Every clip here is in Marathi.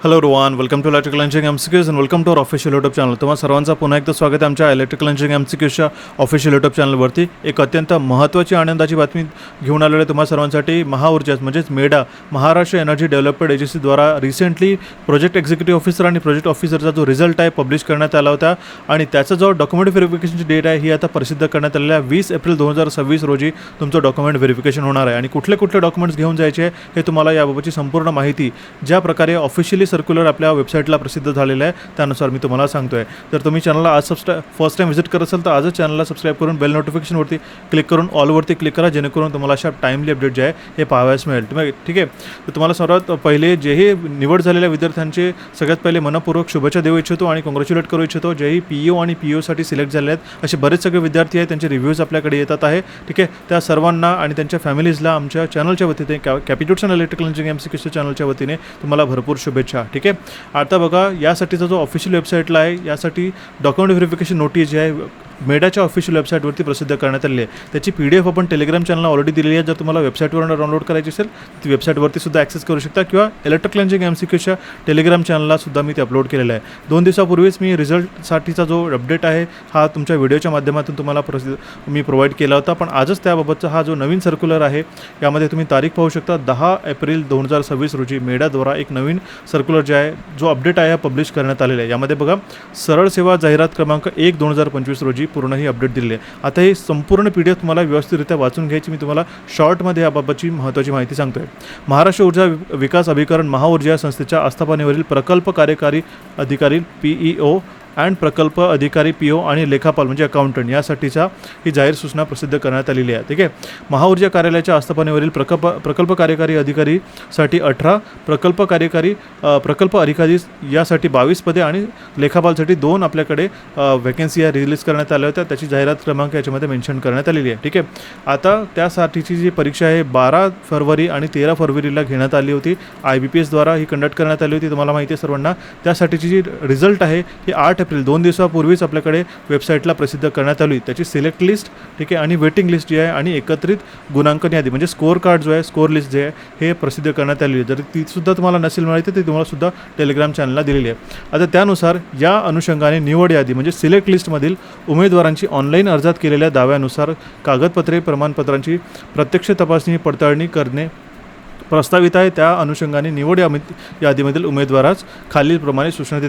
हॅलो रोवान, welcome to electrical engineering MCQs and welcome to our official YouTube channel. तुम्हाला सर्वांचा पुन्हा एकदा स्वागत आहे आमच्या इलेक्ट्रिकल इंजिनिअरिंग एमसीक्यूजच्या ऑफिशियल यूट्यूब चॅनलवरती. एक अत्यंत महत्त्वाची आनंदाची बातमी घेऊन आलेलो आहे तुम्हा सर्वांसाठी. महाऊर्जा म्हणजेच मेडा, महाराष्ट्र एनर्जी डेव्हलपमेंट एजन्सीद्वारा रिसेंटली प्रोजेक्ट एक्झिक्युटिव्ह ऑफिसर आणि प्रोजेक्ट ऑफिसरचा जो रिझल्ट आहे पब्लिश करण्यात आला होता आणि त्याचा जो डॉक्युमेंट व्हेरिफिकेशनची डेट आहे ही आता प्रसिद्ध करण्यात आलेली आहे. 20 एप्रिल 2026 रोजी तुमचं डॉक्युमेंट व्हेरिफिकेशन होणार आहे आणि कुठले कुठले डॉक्युमेंट्स घेऊन जायचे हे तुम्हाला याबाबतची संपूर्ण माहिती ज्या प्रकारे ऑफिशियली सर्क्युलर आपल्या वेबसाईटला प्रसिद्ध झालेलं आहे त्यानुसार मी तुम्हाला सांगतो आहे. तर तुम्ही चॅनलला आज फर्स्ट टाईम व्हिजिट करत असाल तर आजच चॅनलला सबस्क्राईब करून बेल नोटिफिकेशनवरती क्लिक करून ऑलवरती क्लिक करा, जेणेकरून तुम्हाला अशा टाईमली अपडेट जे आहे हे पाहावयास मिळेल. ठीक आहे. तर तुम्हाला सर्वात पहिले जेही निवड झालेल्या विद्यार्थ्यांचे सगळ्यात पहिले मनपूर्वक शुभेच्छा देऊ इच्छितो आणि कॉंग्रॅच्युलेट करू इच्छितो. जेही PO आणि POसाठी सिलेक्ट झाले आहेत असे बरेच सगळे विद्यार्थी आहेत, त्यांचे रिव्ह्यूज आपल्याकडे येतात आहे. ठीक आहे. त्या सर्वांना आणि त्यांच्या फॅमिलीजला आमच्या चॅनलच्या वतीने कॅपिट्यूड्स अँड इलेक्ट्रिकल इंजिनिअरिंग एमसीक्यूच्या चॅनलच्या वतीने तुम्हाला भरपूर शुभेच्छा. ठीक आहे. आता बघा, यासाठीचा जो ऑफिशियल वेबसाईटला आहे यासाठी डॉक्युमेंट व्हेरिफिकेशन नोटीस जी आहे मेडाच्या ऑफिशियल वेबसाईटवरती प्रसिद्ध करण्यात आली आहे. त्याची PDF आपण टेलिग्राम चॅनलला ऑलरेडी दिलेली आहे. जर तुम्हाला वेबसाईटवरून डाउनलोड करायची असेल ती वेबसाईटवरती सुद्धा ॲक्सेस करू शकता किंवा इलेक्ट्रिकल इंजिनिअरिंग एमसीक्यूच्या टेलिग्राम चॅनलला सुद्धा मी ते अपलोड केलेलं आहे. 2 दिवसापूर्वीच मी रिझल्टसाठीचा जो अपडेट आहे हा तुमच्या व्हिडिओच्या माध्यमातून तुम्हाला मी प्रोव्हाइड केला होता. पण आजच त्याबाबतचा हा जो नवीन सर्क्युलर आहे यामध्ये तुम्ही तारीख पाहू शकता. 10 एप्रिल 2026 रोजी मेडाद्वारा एक नवीन सर्क्युलर जे आहे जो अपडेट आहे हा पब्लिश करण्यात आलेला आहे. यामध्ये बघा, सरळ सेवा जाहिरात क्रमांक 1 2025 रोजी पूर्ण ही अपडेट दिलेली आहे. आता ही संपूर्ण PDF तुम्हाला व्यवस्थितरित्या वाचून घ्यायची. मी तुम्हाला शॉर्टमध्ये याबाबतची महत्त्वाची माहिती सांगतो आहे. महाराष्ट्र ऊर्जा विकास अभिकरण महाऊर्जा संस्थेच्या आस्थापनेवरील प्रकल्प कार्यकारी अधिकारी PEO अँड प्रकल्प अधिकारी PO आणि लेखापाल म्हणजे अकाउंटंट यासाठीचा ही जाहीर सूचना प्रसिद्ध करण्यात आलेली आहे. ठीक आहे. महाऊर्जा कार्यालयाच्या आस्थापनेवरील प्रकल्प कार्यकारी अधिकारीसाठी 18, प्रकल्प अधिकारी यासाठी 22 पदे आणि लेखापालसाठी 2 आपल्याकडे वॅकन्सी या रिलीज करण्यात आल्या होत्या. त्याची जाहिरात क्रमांक याच्यामध्ये मेन्शन करण्यात आलेली आहे. ठीक आहे. आता त्यासाठीची जी परीक्षा आहे 12 फरवरी आणि 13 फरवरीला घेण्यात आली होती. IBPSद्वारा ही कंडक्ट करण्यात आली होती, तुम्हाला माहिती आहे सर्वांना. त्यासाठीची जी रिझल्ट आहे ही 8 एप्रिल 2 दिवसापूर्वीच आपल्याकडे वेबसाईटला प्रसिद्ध करण्यात आली. त्याची सिलेक्ट लिस्ट, ठीक आहे, आणि वेटिंग लिस्ट जी आहे आणि एकत्रित गुणांकन यादी म्हणजे स्कोअर कार्ड जो आहे, स्कोअर लिस्ट जे आहे हे प्रसिद्ध करण्यात आली आहे. जर तीसुद्धा तुम्हाला नसेल मिळाली तर ती तुम्हाला सुद्धा टेलिग्राम चॅनलला दिलेली आहे. आता त्यानुसार या अनुषंगाने निवड यादी म्हणजे सिलेक्ट लिस्टमधील उमेदवारांची ऑनलाईन अर्जात केलेल्या दाव्यानुसार कागदपत्रे प्रमाणपत्रांची प्रत्यक्ष तपासणी पडताळणी करणे प्रस्तावित आहे. त्या अनुषंगाने निवड यादीमधील उमेदवारास खालीलप्रमाणे सूचना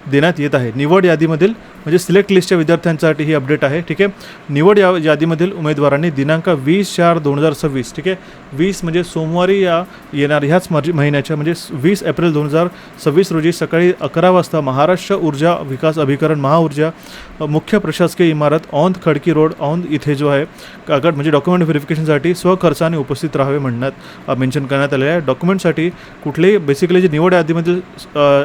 देण्यात येत आहे. निवड यादीमधील म्हणजे सिलेक्ट लिस्टच्या विद्यार्थ्यांसाठी ही अपडेट आहे. ठीक आहे. निवड यादीमधील उमेदवारांनी दिनांक 20/4/2026, ठीक आहे, 20 म्हणजे सोमवारी येणार ह्याच महिन्याच्या म्हणजे 20 एप्रिल 2026 रोजी सकाळी 11 वाजता महाराष्ट्र ऊर्जा विकास अभिकरण महाऊर्जा मुख्य प्रशासकीय इमारत औंध खडकी रोड औंध इथे जो आहे कागद म्हणजे डॉक्युमेंट व्हेरिफिकेशनसाठी स्वखर्चाने उपस्थित राहावे म्हणण्यात मेन्शन करण्यात आलेलं आहे. डॉक्युमेंटसाठी कुठलेही बेसिकली जे निवड यादीमधील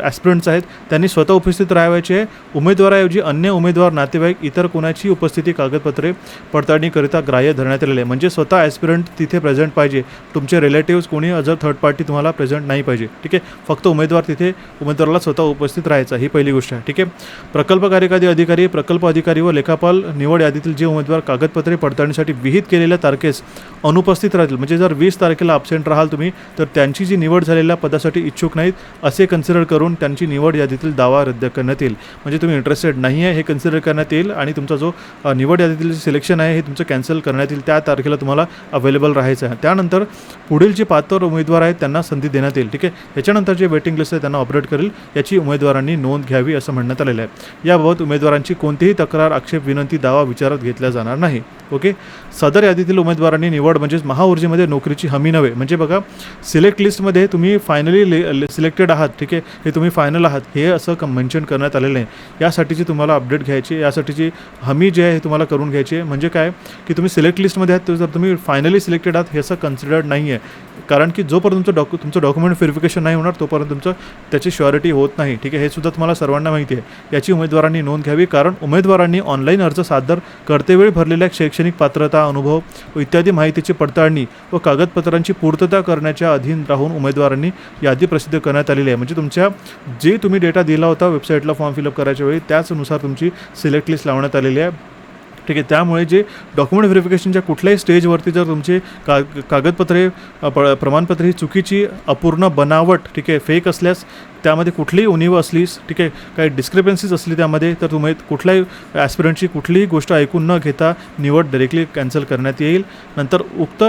ॲस्पिरंट्स आहेत त्यांनी स्वतः उपस्थित राहायचे आहे. उमेदवाराऐवजी अन्य उमेदवार, नातेवाईक, इतर कोणाची उपस्थिती कागदपत्रे पडताळणीकरिता ग्राह्य धरण्यात आलेले आहे. म्हणजे स्वतः ॲस्पिरंट तिथे प्रेझेंट पाहिजे. तुमचे रिलेटिव्स कोणी अजर थर्ड पार्टी तुम्हाला प्रेझेंट नाही पाहिजे. ठीक आहे. फक्त उमेदवार तिथे उमेदवाराला स्वतः उपस्थित राहायचा, ही पहिली गोष्ट आहे. ठीक आहे. प्रकल्प कार्यकारी अधिकारी, प्रकल्प अधिकारी व लेखापाल निवड यादीतील जे उमेदवार कागदपत्रे पडताळणीसाठी विहित केलेल्या तारखेस अनुपस्थित राहतील म्हणजे जर 20 तारखेला ॲब्सेंट राहाल तुम्ही तर त्यांची जी निवड झालेल्या पदासाठी इच्छुक नाहीत असे कन्सिडर करून त्यांची निवड यादीतील दावा रद्द करण्यात येईल. म्हणजे तुम्ही इंटरेस्टेड नाही आहे हे कन्सिडर करण्यात येईल आणि तुमचा जो निवड यादीतील सिलेक्शन आहे हे तुमचं कॅन्सल करण्यात येईल. त्या तारखेला तुम्हाला अवेलेबल राहायचं आहे. त्यानंतर पुढील जे पात्र उमेदवार आहेत त्यांना संधी देण्यात येईल. ठीक आहे. याच्यानंतर जे वेटिंग लिस्ट आहे त्यांना ऑपरेट करेल याची उमेदवारांनी नोंद घ्यावी असं म्हणण्यात आलेलं आहे. याबाबत उमेदवारांची कोणतीही तक्रार, आक्षेप, विनंती, दावा विचारात घेतला जाणार नाही. ओके. सदर यादीतील उमेदवारांनी निवड म्हणजेच महाऊर्जेमध्ये नोकरीची हमी नव्हे म्हणजे बघा, सिलेक्ट लिस्टमध्ये तुम्ही फायनली सिलेक्टेड आहात, ठीक आहे, हे तुम्ही फायनल आहात हे असं मेन्शन करण्यात आलेलं आहे. यासाठीची तुम्हाला अपडेट घ्यायची, यासाठीची हमी जी आहे हे तुम्हाला करून घ्यायची आहे. म्हणजे काय की तुम्ही सिलेक्ट लिस्टमध्ये आहात जर तुम्ही फायनली सिलेक्टेड आहात हे असं कन्सिडर्ड नाही आहे. कारण की जोपर्यंत तुमचं डॉक्युमेंट व्हेरिफिकेशन नाही होणार तोपर्यंत तुमचं त्याची श्युरिटी होत नाही. ठीक आहे. हे सुद्धा तुम्हाला सर्वांना माहिती आहे. याची उमेदवारांनी नोंद घ्यावी कारण उमेदवारांनी ऑनलाईन अर्ज सादर करतेवेळी भरलेल्या शैक्षणिक पात्रता, अनुभव इत्यादी माहितीची पडताळणी व कागदपत्रांची पूर्तता करण्याच्या अधीन राहून उमेदवारांनी यादी प्रसिद्ध करण्यात आलेली आहे. म्हणजे तुमच्या जे तुम्ही डेटा दिला होता वेबसाईटला फॉर्म फिलअप करायच्या वेळी त्याचनुसार तुमची सिलेक्ट लिस्ट लावण्यात आलेली आहे. ठीक आहे. त्यामुळे जे डॉक्युमेंट व्हेरिफिकेशनच्या कुठल्याही स्टेजवरती जर तुमचे कागदपत्रे प्रमाणपत्रे ही चुकीची, अपूर्ण, बनावट, ठीक आहे, फेक असल्यास, त्यामध्ये कुठलीही उणीव असलीस, ठीक आहे, काही डिस्क्रिपन्सीज असली त्यामध्ये, तर तुम्ही कुठल्याही ॲस्पिरंटची कुठलीही गोष्ट ऐकून न घेता निवड डायरेक्टली कॅन्सल करण्यात येईल. नंतर उक्त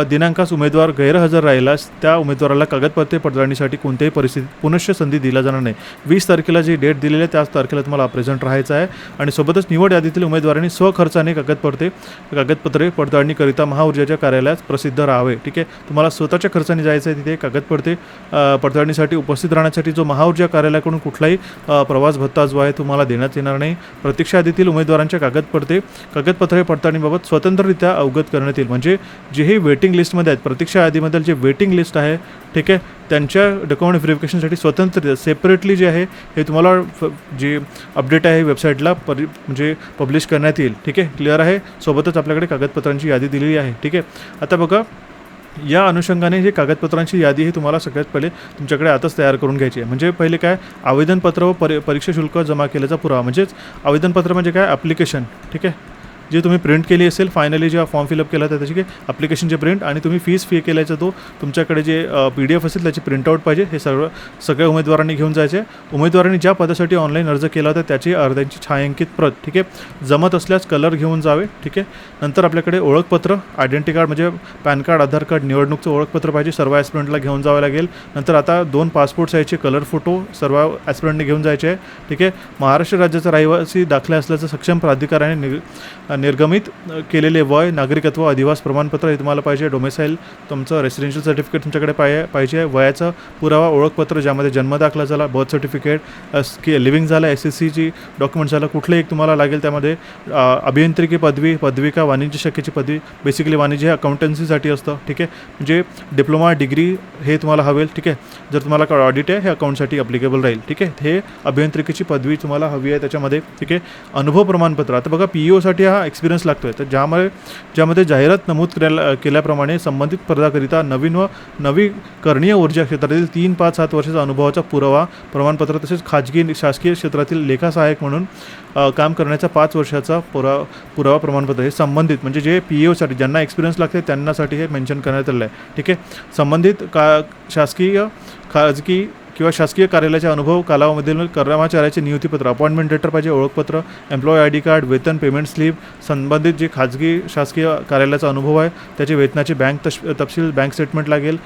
दिनांकास उमेदवार गैरहजर राहिल्यास त्या उमेदवाराला कागदपत्रे पडताळणीसाठी कोणत्याही परिस्थितीत पुनश्च संधी दिला जाणार नाही. 20 तारखेला जी डेट दिलेली आहे त्याच तारखेला तुम्हाला प्रेझेंट राहायचं आहे. आणि सोबतच निवड यादीतील उमेदवारांनी स्वखर्चाने कागदपत्रे पडताळणीकरिता महाऊर्जाच्या कार्यालयात प्रसिद्ध राहावे. ठीक आहे. तुम्हाला स्वतःच्या खर्चाने जायचं आहे तिथे कागदपत्रे पडताळणीसाठी उपस्थित राहण्यासाठी जो महाऊर्जा कार्यालयाकडून कुठलाही प्रवास भत्ता जो आहे तुम्हाला देण्यात येणार नाही. प्रतीक्षा यादीतील उमेदवारांच्या कागदपत्रे पडताळणीबाबत स्वतंत्ररित्या अवगत करण्यात येईल. म्हणजे जेही वेटिंग लिस्टमध्ये आहेत, प्रतीक्षा यादीमधील जे वेटिंग लिस्ट आहे, ठीक आहे, त्यांच्या डॉक्युमेंट व्हेरिफिकेशनसाठी स्वतंत्र सेपरेटली जे आहे हे तुम्हाला जे अपडेट आहे वेबसाईटला म्हणजे पब्लिश करण्यात येईल. ठीक आहे. क्लिअर आहे. सोबतच आपल्याकडे कागदपत्रांची यादी दिलेली आहे. ठीक आहे. आता बघा, या अनुषंगाने जे कागदपत्रांची यादी ही तुम्हाला सगळ्यात पहिले तुमच्याकडे आताच तयार करून घ्यायची आहे. म्हणजे पहिले काय, आवेदनपत्र व परीक्षा शुल्क जमा केल्याचा पुरावा. म्हणजेच आवेदनपत्र म्हणजे काय, ॲप्लिकेशन. ठीक आहे, जे तुम्ही प्रिंट केली असेल, फायनली जेव्हा फॉर्म फिलअप केला तर त्याची ॲप्लिकेशनचे प्रिंट, आणि तुम्ही फीस केल्याचा तो तुमच्याकडे जे PDF असेल त्याची प्रिंटआउट पाहिजे. हे सगळ्या उमेदवारांनी घेऊन जायचे. उमेदवारांनी ज्या पदासाठी ऑनलाईन अर्ज केला होता त्याची अर्ध्यांची छायांकित प्रत. ठीक आहे. जमत असल्यास कलर घेऊन जावे. ठीक आहे. नंतर आपल्याकडे ओळखपत्र, आयडेंटिटी कार्ड म्हणजे पॅन कार्ड, आधार कार्ड, निवडणूकचं ओळखपत्र पाहिजे. सर्व ॲस्पिरंटला घेऊन जावं लागेल. नंतर आता 2 पासपोर्ट साईजचे कलर फोटो सर्व ॲस्पिरंटने घेऊन जायचे आहे. ठीक आहे. महाराष्ट्र राज्याचा रहिवासी दाखला असल्याचं सक्षम प्राधिकाराने निर्गमित केलेले वय, नागरिकत्व, अधिवास प्रमाणपत्र हे तुम्हाला पाहिजे. डोमेसाईल तुमचं रेसिडेन्शियल सर्टिफिकेट तुमच्याकडे पाहिजे. वयाचा पुरावा, ओळखपत्र ज्यामध्ये जन्मदाखला झाला, बर्थ सर्टिफिकेट, लिव्हिंग झालं, SSCची डॉक्युमेंट झालं, कुठलंही एक तुम्हाला लागेल. त्यामध्ये अभियांत्रिकी पदवी, पदविका, वाणिज्य शाखेची पदवी, बेसिकली वाणिज्य हे अकाउंटन्सीसाठी असतं. ठीक आहे. म्हणजे डिप्लोमा, डिग्री हे तुम्हाला हवेल. ठीक आहे. जर तुम्हाला ऑडिट आहे हे अकाउंटसाठी अप्लिकेबल राहील. ठीक आहे. हे अभियांत्रिकीची पदवी तुम्हाला हवी आहे त्याच्यामध्ये. ठीक आहे. अनुभव प्रमाणपत्र. आता बघा, PEOसाठी हा एक्सपिरियन्स लागतो आहे. तर ज्यामध्ये जाहिरात नमूद केल्याप्रमाणे संबंधित पदाकरिता नवीकरणीय ऊर्जा क्षेत्रातील 3, 5, 7 वर्षाचा अनुभवाचा प्रमाणपत्र, तसेच खाजगी शासकीय क्षेत्रातील लेखा सहाय्यक म्हणून काम करण्याचा 5 वर्षाचा पुरावा प्रमाणपत्र. हे संबंधित म्हणजे जे PEOसाठी ज्यांना एक्सपिरियन्स लागते त्यांनासाठी हे मेन्शन करण्यात आलं आहे. ठीक आहे. संबंधित शासकीय, खाजगी किंवा शासकीय कार्यालयाच्या अनुभव कालावधीमधील कर्मचाऱ्याचे नियुक्तीपत्र, अपॉइंटमेंट लेटर पाहिजे, ओळखपत्र, एम्प्लॉय ID कार्ड, वेतन, पेमेंट स्लिप, संबंधित जे खाजगी शासकीय कार्यालयाचा अनुभव आहे त्याचे वेतनाचे तपशील, बँक स्टेटमेंट लागेल.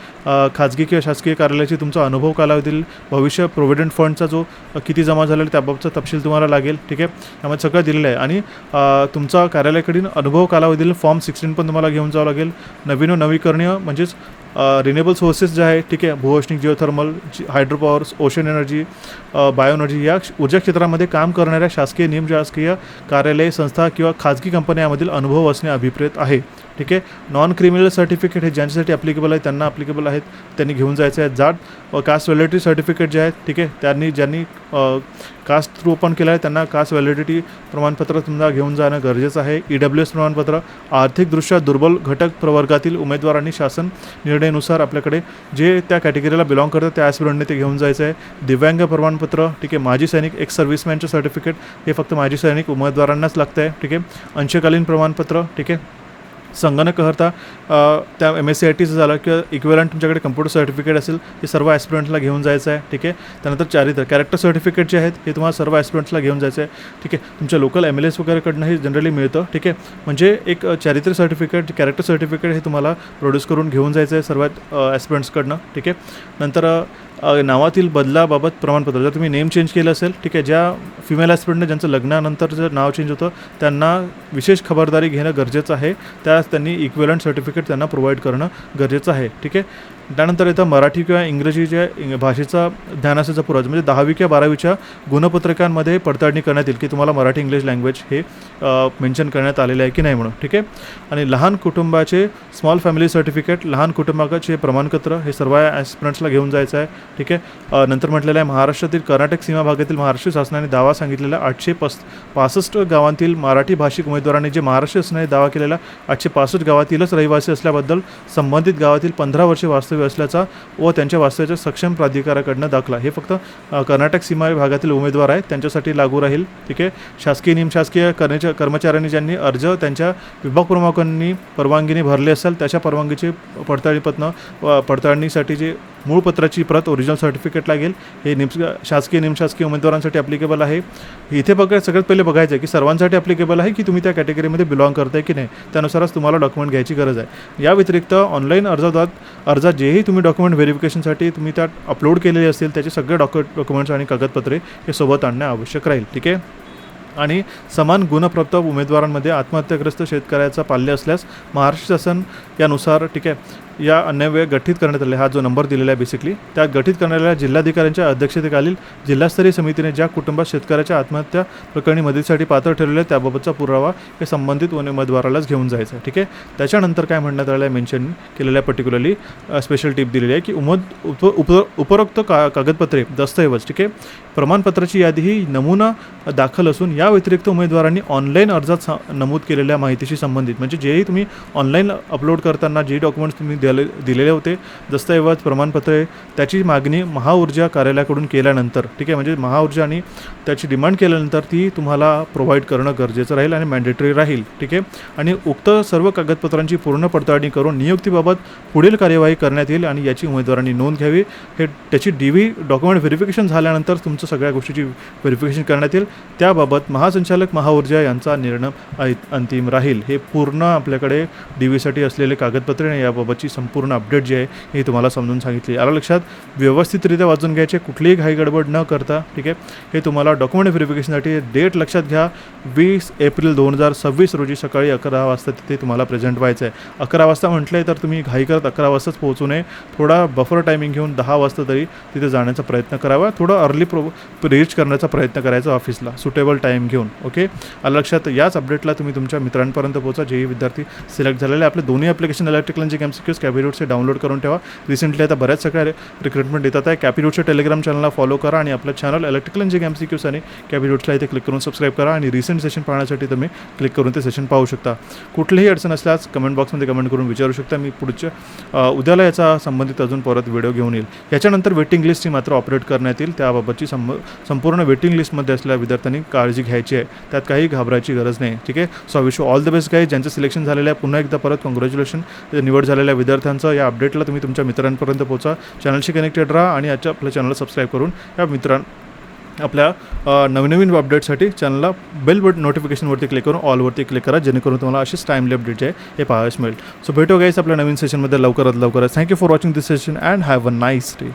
खाजगी किंवा शासकीय कार्यालयाची तुमचा अनुभव कालावधील, भविष्य प्रोव्हिडंट फंडचा जो किती जमा झालेला त्याबाबतचा तपशील तुम्हाला लागेल. ठीक आहे. त्यामध्ये सगळं दिलेलं आहे. आणि तुमचा कार्यालयाकडील अनुभव कालावधील फॉर्म 16 पण तुम्हाला घेऊन जावं लागेल. नवीकरणीय म्हणजेच रिन्युएबल सोर्सेस जे आहे, ठीक आहे, भूऔष्णिक, geothermal, hydropower, ocean energy, bio energy या ऊर्जा क्षेत्रामध्ये काम करणाऱ्या शासकीय, निमशासकीय कार्यालय, संस्था किंवा खाजगी कंपन्यांमधील अनुभव असणे अभिप्रेत आहे. ठीक आहे. नॉन क्रिमिनल सर्टिफिकेट हे ज्यांच्यासाठी ॲप्लिकेबल आहे त्यांना ॲप्लिकेबल आहेत, त्यांनी घेऊन जायचं आहे. जात कास्ट व्हॅलिडिटी सर्टिफिकेट जे आहेत, ठीक आहे, ज्यांनी कास्ट थ्रू ओपन केलं आहे त्यांना कास्ट व्हॅलिडिटी प्रमाणपत्र तुम्हाला घेऊन जाणं गरजेचं आहे. EWS प्रमाणपत्र. आर्थिकदृष्ट्या दुर्बल घटक प्रवर्गातील उमेदवारांनी शासन निर्णयानुसार आपल्याकडे जे त्या कॅटेगरीला बिलॉंग करतात त्या ॲस्पिरंटने ते घेऊन जायचं आहे. दिव्यांग प्रमाणपत्र. ठीक आहे. माजी सैनिक, एक्स सर्व्हिसमॅनचं सर्टिफिकेट हे फक्त माजी सैनिक उमेदवारांनाच लागतं आहे. ठीक आहे. अंशकालीन प्रमाणपत्र. ठीक आहे. संगणककर्ता, त्या MSc-ITचं झालं किंवा इक्विव्हॅलंट तुमच्याकडे कम्प्युटर सर्टिफिकेट असेल हे सर्व ॲस्पिरंट्सला घेऊन जायचं आहे. ठीक आहे. त्यानंतर कॅरेक्टर सर्टिफिकेट जे आहेत हे तुम्हाला सर्व ॲस्पिरंट्सला घेऊन जायचं आहे. ठीक आहे. तुमच्या लोकल MLS वगैरेकडनं हे जनरली मिळतं. ठीक आहे. म्हणजे एक चारित्र्य सर्टिफिकेट, कॅरेक्टर सर्टिफिकेट हे तुम्हाला प्रोड्यूस करून घेऊन जायचं आहे सर्वात ॲस्पिरंट्सकडनं. ठीक आहे. नंतर नावातील बदलाबाबत प्रमाणपत्र. जर तुम्ही नेम चेंज केलं असेल, ठीक आहे, ज्या फिमेल ॲस्पिरंटने ज्यांचं लग्नानंतर जर नाव चेंज होतं त्यांना विशेष खबरदारी घेणं गरजेचं आहे. त्यांनी इक्विव्हॅलंट सर्टिफिकेट त्यांना प्रोव्हाइड करणं गरजेचं आहे. ठीक आहे. त्यानंतर येतं मराठी किंवा इंग्रजीच्या भाषेचा ज्ञानाचा पुरावा. म्हणजे 10वी किंवा 12वीच्या गुणपत्रकांमध्ये पडताळणी करण्यात येईल की तुम्हाला मराठी इंग्लिश लँग्वेज हे मेन्शन करण्यात आलेले आहे की नाही म्हणून. ठीक आहे. आणि लहान कुटुंबाचे स्मॉल फॅमिली सर्टिफिकेट, लहान कुटुंबाचे प्रमाणपत्र हे सर्व ॲस्पिरंट्सला घेऊन जायचं आहे. ठीक आहे. नंतर म्हटलेलं आहे महाराष्ट्रातील कर्नाटक सीमा भागातील महाराष्ट्र शासनाने दावा सांगितलेला 865 गावांतील मराठी भाषिक उमेदवारांनी जे महाराष्ट्र शासनाने दावा केलेला 865 गावातीलच रहिवासी असल्याबद्दल संबंधित गावातील 15 वर्षे वास्तव्य असल्याचा व त्यांच्या वास्तव्याच्या सक्षम प्राधिकाराकडनं दाखला. हे फक्त कर्नाटक सीमा भागातील उमेदवार आहेत त्यांच्यासाठी लागू राहील. ठीक आहे. शासकीय निमशासकीय कर्मचाऱ्यांनी ज्यांनी अर्ज त्यांच्या विभाग प्रमुखांनी परवानगीने भरले असेल त्याच्या परवानगीचे पडताळणीसाठी जे मूळ पत्राची प्रत ओरिजिनल सर्टिफिकेट लागेल. हे शासकीय निमशासकीय उमेदवारांसाठी ॲप्लिकेबल आहे. इथे सगळ्यात पहिले बघायचं आहे की सर्वांसाठी ॲप्लिकेबल आहे की तुम्ही त्या कॅटेगरीमध्ये बिलॉंग करताय की नाही. त्यानुसारच तुम्हाला डॉक्युमेंट घ्यायची गरज आहे. या व्यतिरिक्त ऑनलाईन अर्जात जेही तुम्ही डॉक्युमेंट व्हेरिफिकेशनसाठी तुम्ही त्यात अपलोड केलेले असतील त्याचे सगळे डॉक्युमेंट्स आणि कागदपत्रे हे सोबत आणणे आवश्यक राहील. ठीक आहे. आणि समान गुणप्राप्त उमेदवारांमध्ये आत्महत्याग्रस्त शेतकऱ्याचा पाल्य असल्यास महाराष्ट्र शासन यानुसार ठीक आहे या अन्यव्यय गठीत करण्यात आले. हा जो नंबर दिलेला आहे बेसिकली त्यात गठीत करण्यात जिल्हाधिकाऱ्यांच्या अध्यक्षतेखालील जिल्हास्तरीय समितीने ज्या कुटुंबात शेतकऱ्याच्या आत्महत्या प्रकरणी मदतीसाठी पात्र ठरलेले त्याबाबतचा पुरावा हे संबंधित उमेदवारालाच घेऊन जायचं आहे. ठीक आहे. त्याच्यानंतर काय म्हणण्यात आलं आहे मेन्शन केलेल्या पर्टिक्युलरली स्पेशल टिप दिलेली आहे की उपरोक्त कागदपत्रे दस्तऐवज ठीक आहे प्रमाणपत्राची यादी ही नमुना दाखल असून या व्यतिरिक्त उमेदवारांनी ऑनलाईन अर्जात नमूद केलेल्या माहितीशी संबंधित म्हणजे जेही तुम्ही ऑनलाईन अपलोड करताना जे डॉक्युमेंट्स तुम्ही दिलेले होते दस्तऐवज प्रमाणपत्रे त्याची मागणी महाऊर्जा कार्यालयाकडून केल्यानंतर ठीक आहे म्हणजे महाऊर्जा आणि त्याची डिमांड केल्यानंतर ती तुम्हाला प्रोव्हाइड करणं गरजेचं राहील आणि मॅन्डेटरी राहील. ठीक आहे. आणि उक्त सर्व कागदपत्रांची पूर्ण पडताळणी करून नियुक्तीबाबत पुढील कार्यवाही करण्यात येईल आणि याची उमेदवारांनी नोंद घ्यावी. हे त्याची डॉक्युमेंट व्हेरिफिकेशन झाल्यानंतर तुमचं सगळ्या गोष्टीची व्हेरिफिकेशन करण्यात येईल. त्याबाबत महासंचालक महाऊर्जा यांचा निर्णय अंतिम राहील. हे पूर्ण आपल्याकडे DVसाठी असलेले कागदपत्रे आणि याबाबतची संपूर्ण अपडेट जी आहे हे तुम्हाला समजून सांगितली. आलं लक्षात. व्यवस्थितरित्या वाचून घ्यायचे कुठलीही घाई गडबड न करता. ठीक आहे. हे तुम्हाला डॉक्युमेंट व्हेरिफिकेशनसाठी डेट लक्षात घ्या 20 एप्रिल 2026 रोजी सकाळी 11 वाजता तिथे तुम्हाला प्रेझेंट व्हायचं आहे. 11 वाजता म्हटलं आहे तर तुम्ही घाई करत 11 वाजताच पोहोचू नये. थोडा बफर टायमिंग घेऊन 10 वाजता तरी तिथे जाण्याचा प्रयत्न करावा. थोडं अर्ली रीच करण्याचा प्रयत्न करायचा ऑफिसला सुटेबल टाईम घेऊन. ओके. आलं लक्षात. याच अपडेटला तुम्ही तुमच्या मित्रांपर्यंत पोहोचा जेही विद्यार्थी सिलेक्ट झालेले. आपले दोन्ही ॲप्लिकेशन इलेक्ट्रिकल लर्निंग MCQs कॅपिरूटचे डाउनलोड करून ठेवा. रिसेंटली आता बऱ्याच सगळ्या रिक्रुटमेंट येतात आहे. कॅपिरूटच्या टेलिग्राम चॅनलला फॉलो करा आणि आपलं चॅनल इलेक्ट्रिकल लर्निंग MCQs आणि कॅपिरूटला इथे क्लिक करून सबस्क्राईब करा आणि रिसेंट सेशन पाहण्यासाठी तुम्ही क्लिक करून ते सेशन पाहू शकता. कुठलीही अडचण असल्यास कमेंट बॉक्समध्ये कमेंट करून विचारू शकता. मी पुढच्या उद्याला याचा संबंधित अजून परत व्हिडिओ घेऊन येईल. याच्यानंतर वेटिंग लिस्टची मात्र ऑपरेट करण्यात येईल. त्याबाबतची संपूर्ण वेटिंग लिस्टमध्ये असलेल्या विद्यार्थ्यांनी काळजी घ्यायची आहे. त्यात काही घाबरायची गरज नाही. ठीक आहे. So wish all the best guys. ज्यांचं सिलेक्शन झालेलं आहे पुन्हा एकदा परत कॉंग्रॅच्युलेशन निवड झालेल्या विद्यार्थ्यांचं. या अपडेटला तुम्ही तुमच्या मित्रांपर्यंत पोहोचा. चॅनलशी कनेक्टेड राहा आणि आपल्या चॅनलला सबस्क्राईब करून या आपल्या नवीन अपडेटसाठी चॅनलला बेल नोटिफिकेशनवरती क्लिक करून ऑलवरती क्लिक करा जेणेकरून तुम्हाला अशीच टाईमली अपडेट जे आहे हे पाहायला मिळेल. सो भेटू गाईज आपल्या नवीन सेशनमध्ये लवकरात. Thank you for watching this session and have a nice day.